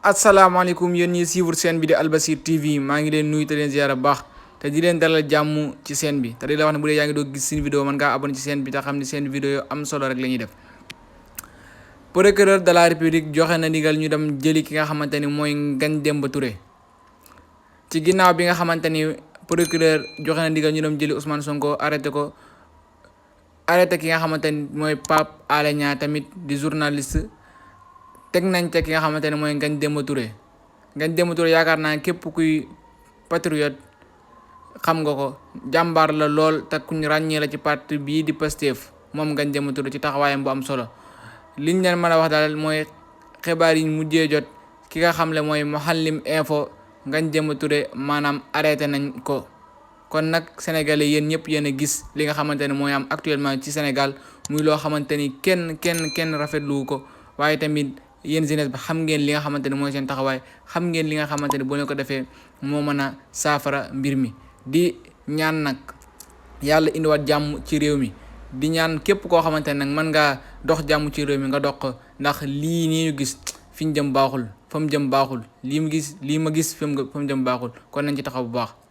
asalaamaaleykum yéen ñi suivre chaîne bi di Albasir TV maa ngi leen nuyu te leen ziyaara baax te di leen dalal jàmm ci chaîne bi te di la wax ne bu dee yaa ngi doog gis seen vidéo mën ngaa abonné ci chaîne bi te xam ne seen vidéo am solo rek la ñuy def. Procureur de la République joxe na ndigal ñu dem jëli ki nga xamante ni mooy Ngagne Demba Touré ci ginnaaw bi nga xamante ni procureur joxe na ndigal ñu dem jëli Ousmane Sonko arrêté ki nga xamante ni mooy Pape Alé Niang tamit di journaliste. teg nañ te ki nga xamante ne mooy Ngagne Demba Touré yaakaar naa képp kuy patriote xam nga ko jàmbaar la lool te kuñ ràññee la ci parti bii di Pastef moom Ngagne Demba Touré ci taxawaayam bu am solo liñ leen mën a wax daal mooy xibaar yi mujjee jot ki nga xamle mooy Mouhalim Info Ngagne Demba Touré maanaam arrêté nañ ko. kon nag sénégalais yéen ñëpp yéen a gis li nga xamante ne mooy am actuellement ci Sénégal muy loo xamante ni kenn rafetlu ko waaye tamit. yéen jeunesse bi xam ngeen li nga xamante ne mooy seen taxawaay xam ngeen li nga xamante ne boo leen ko defee moo mën a saafara mbir mi di ñaan nag yàlla indiwaat jàmm ci réew mi di ñaan képp koo xamante ne nag mën ngaa dox jàmm ci réew mi nga dox ko ndax lii nii ñu gis fi ñu jëm baaxul fa mu jëm baaxul lii ma gis fi mu jëm baaxul kon nañ ci taxaw bu baax.